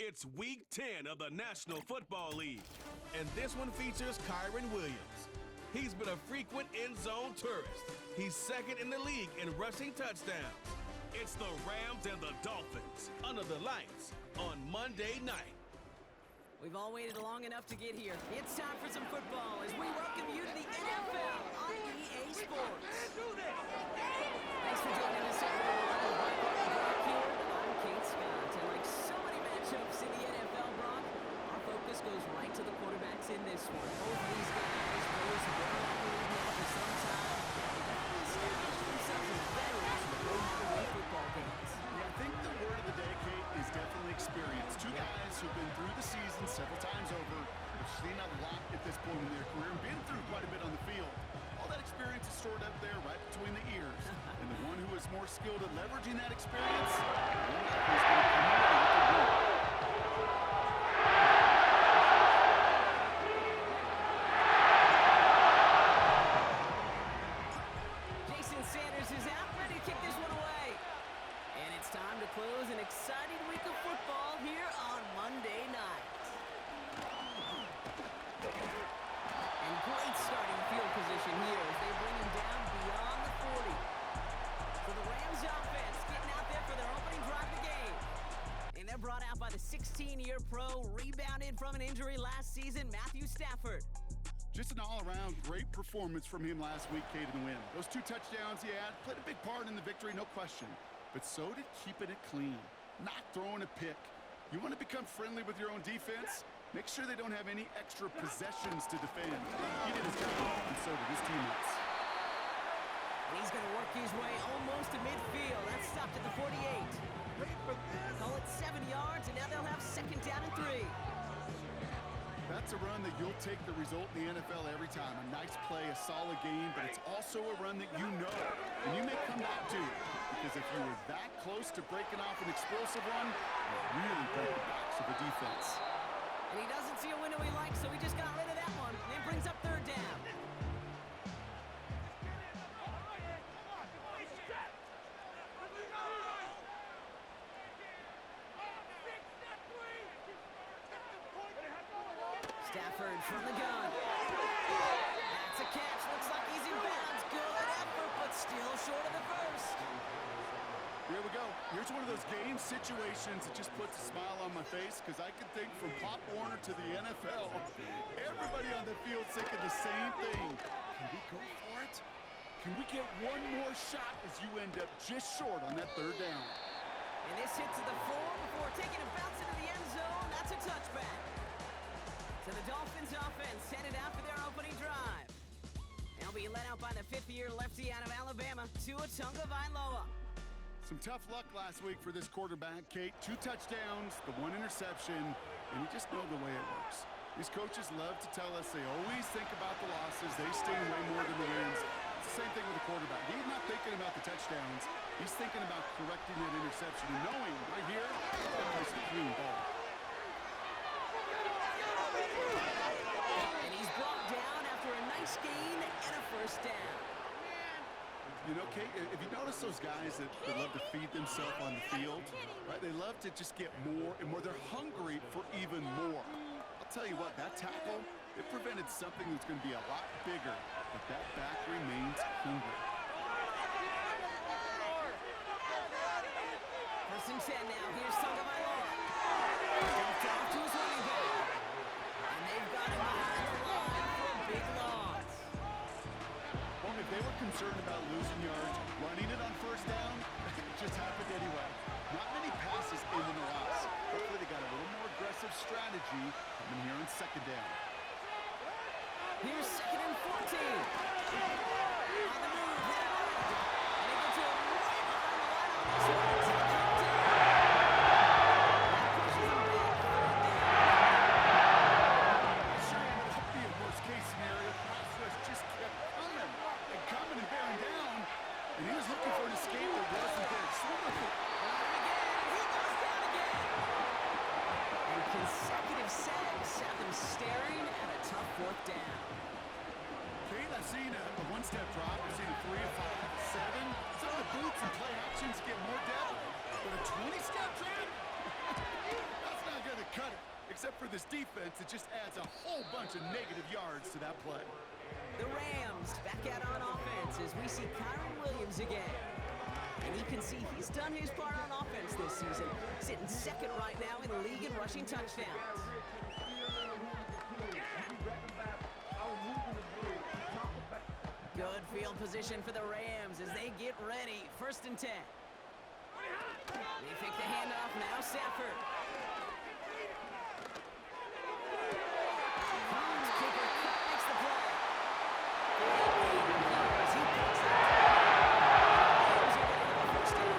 It's Week 10 of the National Football League, and this one features Kyren Williams. He's been a frequent end-zone tourist. He's second in the league in rushing touchdowns. It's the Rams and the Dolphins under the lights on Monday night. We've all waited long enough to get here. It's time for some football as we welcome you to the NFL on EA Sports. Thanks for joining us here. I'm Kate Scott, and like so many matchups in the NFL, Brock, our focus goes right to the quarterbacks in this one. Both of these guys, players have been around the league now for some time. They've definitely established themselves as veterans with those football games. Yeah, I think the word of the day, Kate, is definitely experience. Two guys who've been through the season several times over, have seen a lot at this point in their career, and been through quite a bit on the field. All that experience is stored up there right between the ears. And the one who is more skilled at leveraging that experience, is going to come away with the win. Jason Sanders is out, ready to kick this one away. And it's time to close an exciting week of football here on Monday night. And great starting field position here as they bring him down beyond the 40. So the Rams offense getting out there for their opening drive of the game. And they're brought out by the 16-year pro, rebounded from an injury last season, Matthew Stafford. Just an all-around great performance from him last week, Kate, in the win. Those two touchdowns he had played a big part in the victory, no question. But so did keeping it clean, not throwing a pick. You want to become friendly with your own defense? Make sure they don't have any extra possessions to defend. He did his job, and so did his teammates. And he's going to work his way almost to midfield. That's stopped at the 48. Call it 7 yards, and now they'll have second down and 3. That's a run that you'll take the result in the NFL every time. A nice play, a solid game, but it's also a run that you know, and you may come back to. Because if you were that close to breaking off an explosive run, you really break the backs of the defense. And he doesn't see a window he likes, so he just got rid of that one. And it brings up third down. Stafford from the gun. That's a catch. Looks like he's in bounds. Good effort, but still short of the first. Here we go. Here's one of those game situations that just puts a smile on my face because I can think from Pop Warner to the NFL, everybody on the field thinking the same thing. Can we go for it? Can we get one more shot as you end up just short on that third down? And this hits the floor before taking a bounce into the end zone. That's a touchback. So the Dolphins offense headed out for their opening drive. They'll be led out by the fifth-year lefty out of Alabama, Tua Tagovailoa. Some tough luck last week for this quarterback, Kate. 2 touchdowns, the 1 interception, and you just know the way it works. These coaches love to tell us they always think about the losses. They sting way more than the wins. It's the same thing with the quarterback. He's not thinking about the touchdowns. He's thinking about correcting that interception and knowing right here, that is a clean ball. And he's brought down after a nice gain and a first down. You know, Kate, if you notice those guys that love to feed themselves on the field, right? They love to just get more and more. They're hungry for even more. I'll tell you what, that tackle, it prevented something that's going to be a lot bigger, but that back remains hungry. First and 10 now. Here's Tagovailoa. Dumped off to his running back. And they've got him behind the line for a big loss. Well, if they were concerned about losing yards, running it on first down, it just happened anyway. Not many passes in the loss. Hopefully they got a little more aggressive strategy coming here on second down. Here's second and 14. On the move, hit it right. And they get to him right behind the line on this one. It's a touchdown. That pushes him back third down. It sure ended up being worst-case scenario. Pass rush just kept coming and bearing down. And he was looking for an escape that wasn't there. He goes down again. And consecutive sacks have them staring at a tough fourth down. Kate, I've seen a one-step drop. I've seen a 3, a 5, a 7. Some of the boots and play actions get more depth. But a 20-step drop? That's not going to this defense, it just adds a whole bunch of negative yards to that play. The Rams back out on offense as we see Kyren Williams again. And you can see he's done his part on offense this season, sitting second right now in the league in rushing touchdowns. Good field position for the Rams as they get ready. 1st and 10. They fake the handoff now, Stafford. Kicker makes the play. As he picks it. Rams are going to have a first down.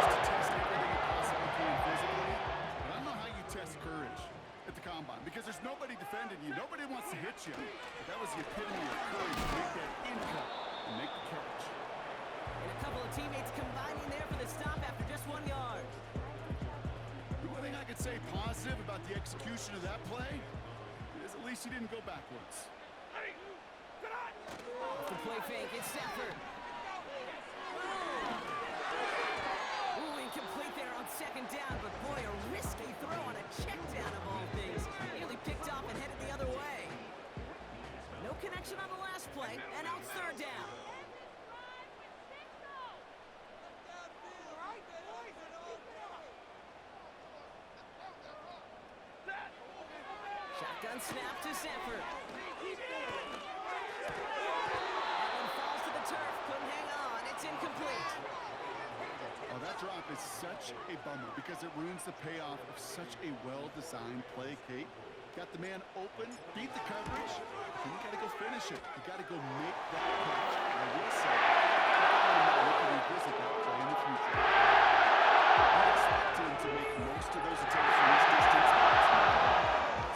To test everything you possibly can physically, but I don't know how you test courage at the combine because there's nobody defending you. Nobody wants to hit you. But that was the epitome of courage to make that in cut and make the catch. And a couple of teammates combining there for the stop after just 1 yard. The one thing I could say positive about the execution of that play is at least he didn't go backwards. Off the play fake, it's Stafford. Ooh, incomplete there on 2nd down, but boy, a risky throw on a check down of all things. Nearly picked off and headed the other way. No connection on the last play, and out 3rd down. Shotgun snap to Stafford. That one falls to the turf. Couldn't hang on. It's incomplete. Oh, that drop is such a bummer because it ruins the payoff of such a well-designed play, Kate. Got the man open, beat the coverage, and you got to go finish it. You got to go make that catch. I will say, we can revisit that play in the future. I expect him to make most of those attempts from this distance.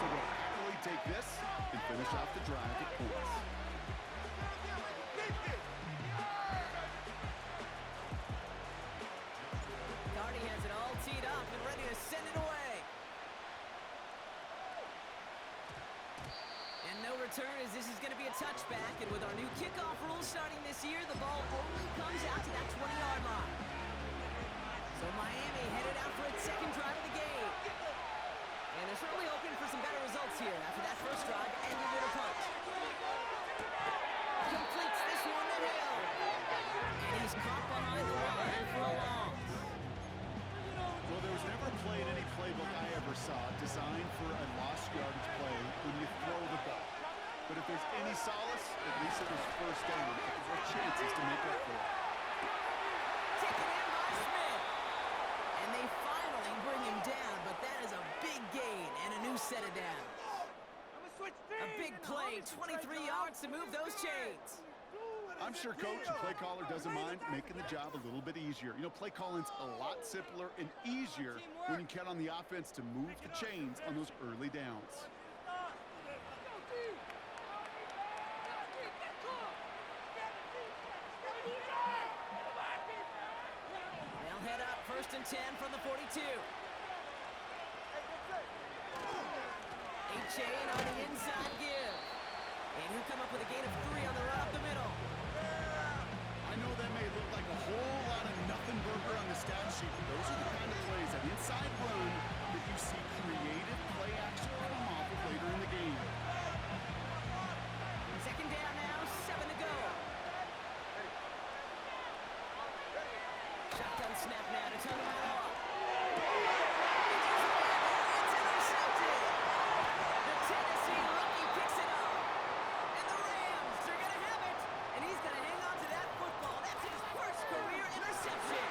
So they'll happily take this and finish off the drive with points. Gardy has it all teed up and ready to send it away. And no return as this is going to be a touchback. And with our new kickoff rules starting this year, the ball only comes out to that 20-yard line. So Miami headed out for its 2nd drive of the game. And they're certainly hoping for some better results here after that first drive ended with a punt. Completes this one to Hill. And he's caught behind the line for a loss. Well, there was never a play in any playbook I ever saw designed for a lost yardage play when you throw the ball. But if there's any solace, at least it was 1st down. Because there are chances to make up for it. Taken in by Smith. And they finally bring him down, but that is a big gain and a new set of downs. A big play, 23 yards to move those chains. I'm sure coach and play caller doesn't mind making the job a little bit easier. You know, play calling's a lot simpler and easier when you count on the offense to move the chains on those early downs. They'll head up 1st and 10 from the 42. A-Chain on the inside give. And he'll come up with a gain of 3 on the run up the middle. I know that may look like a whole lot of nothing burger on the stat sheet, but those are the kind of plays, that inside run, that you see creative play action come off of later in the game. 2nd down now, 7 to go. Shotgun snap now to turn him off. It's intercepted. The Tennessee rookie picks it up. And the Rams are going to have it. And he's going to hang on to that football. That's his first career interception.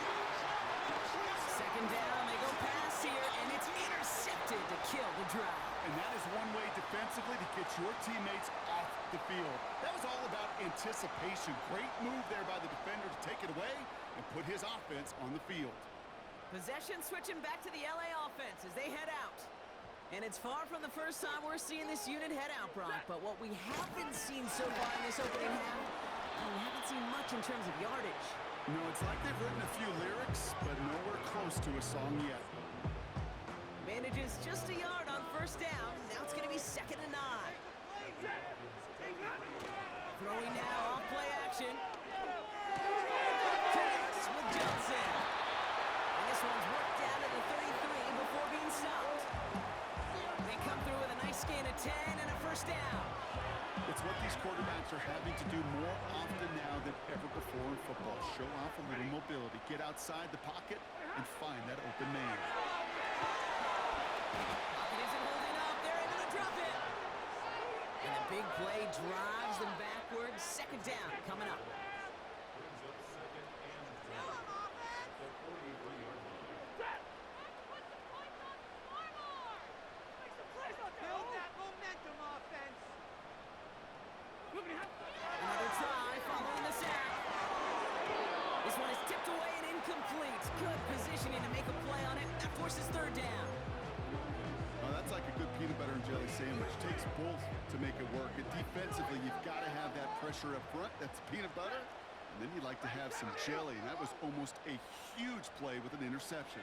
2nd down, they go pass here, and it's intercepted to kill the drive. And that is one way defensively to get your teammates off the field. That was all about anticipation. Great move there by the defender to take it away and put his offense on the field. Possession switching back to the LA offense as they head out. And it's far from the first time we're seeing this unit head out, Brock. But what we haven't seen so far in this opening half, we haven't seen much in terms of yardage. No, it's like they've written a few lyrics, but nowhere close to a song yet. Manages just a yard on 1st down. Now it's going to be 2nd and 9. Throwing now off play action. Connects with Johnson. And this one's worked down to the 33 before being stopped. 10 and a first down. It's what these quarterbacks are having to do more often now than ever before in football. Show off a little mobility. Get outside the pocket and find that open man. Pocket isn't holding up. They're able to drop it. And the big play drives them backwards. Second down coming up. Another try following the sack. This one is tipped away and incomplete. Good positioning to make a play on it. That forces third down. Well, that's like a good peanut butter and jelly sandwich. Takes both to make it work. And defensively, you've got to have that pressure up front. That's peanut butter. And then you like to have some jelly. And that was almost a huge play with an interception.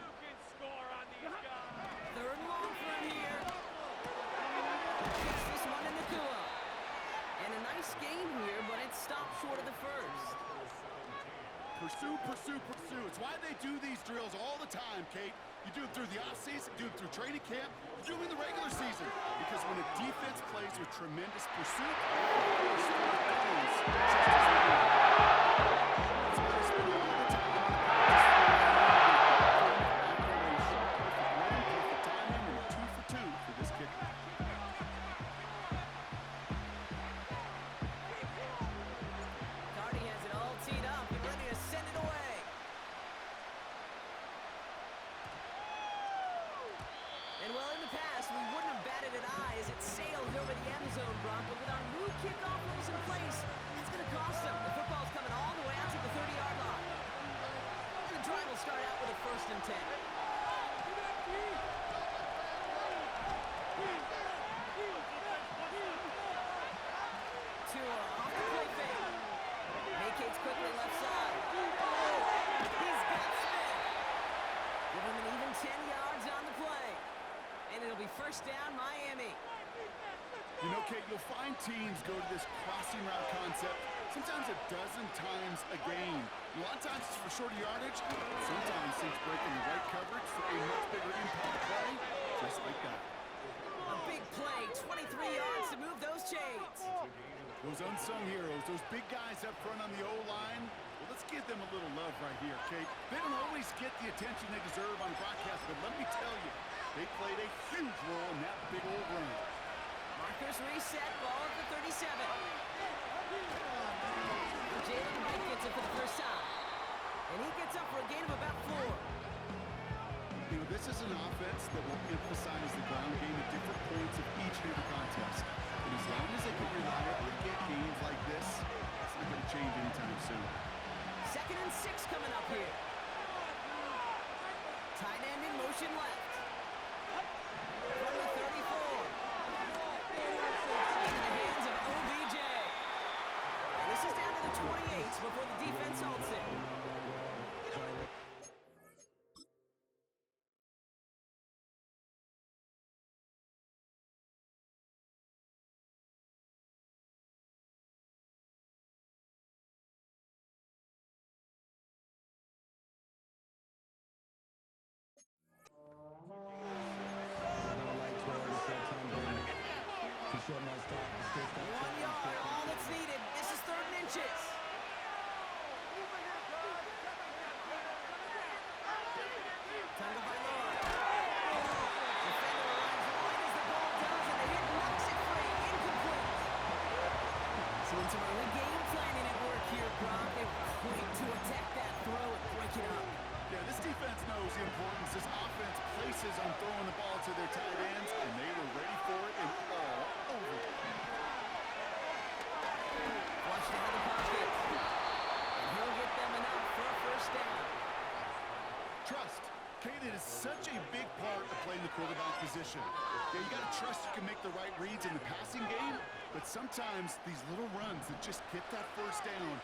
Third and long for him here. Gets this one in the Kua. And a nice game here, but it stopped short of the first. Pursue, pursue, pursue. It's why they do these drills all the time, Kate. You do it through the offseason, you do it through training camp, you do it in the regular season. Because when a defense plays with tremendous pursuit, they score goals just as they do. That's why they spend all the time on the practice field. Perfect timing, and 2 for 2 for this kicker. Cardi has it all teed up and ready to send it away. And well, in the past, we wouldn't have batted an eye as it sailed over the end zone, Brock, but with our new kickoff rules in place, it's going to cost them. The football's coming all the way out to the 30-yard line. The drive will start out with a 1st and 10. Tua off the play fake. Vacates quickly left side. He's got Smith. Give him an even 10 yards on the play. And it'll be first down, Miami. You know, Kate, you'll find teams go to this crossing route concept sometimes a dozen times a game. A lot of times it's for shorter yardage. Sometimes it's breaking the right coverage for a much bigger impact play, just like that. A big play, 23 yards to move those chains. Those unsung heroes, those big guys up front on the O-line, well, let's give them a little love right here, Kate. They don't always get the attention they deserve on the broadcast, but let me tell you, they played a huge role in that big old run. Markers reset, ball at the 37. Jalen White gets it for the first time. And he gets up for a gain of about 4. You know, this is an offense that will emphasize the ground game at different points of each and every contest. And as long as they can reliably get games like this, it's not going to change anytime soon. 2nd and 6 coming up here. Tight end in motion left. From the 34. In the hands of OBJ. And this is down to the 28 before the defense halts it. Some early game planning at work here, Brock. They were quick to attack that throw and break it up. Yeah, this defense knows the importance this offense places on throwing the ball to their tight ends, and they were ready for it and all over it. Flushed out of the pocket. And he'll get them enough for a first down. Trust. Kate, it is such a big part of playing the quarterback position. Yeah, you got to trust you can make the right reads in the passing game, but sometimes these little runs that just get that first down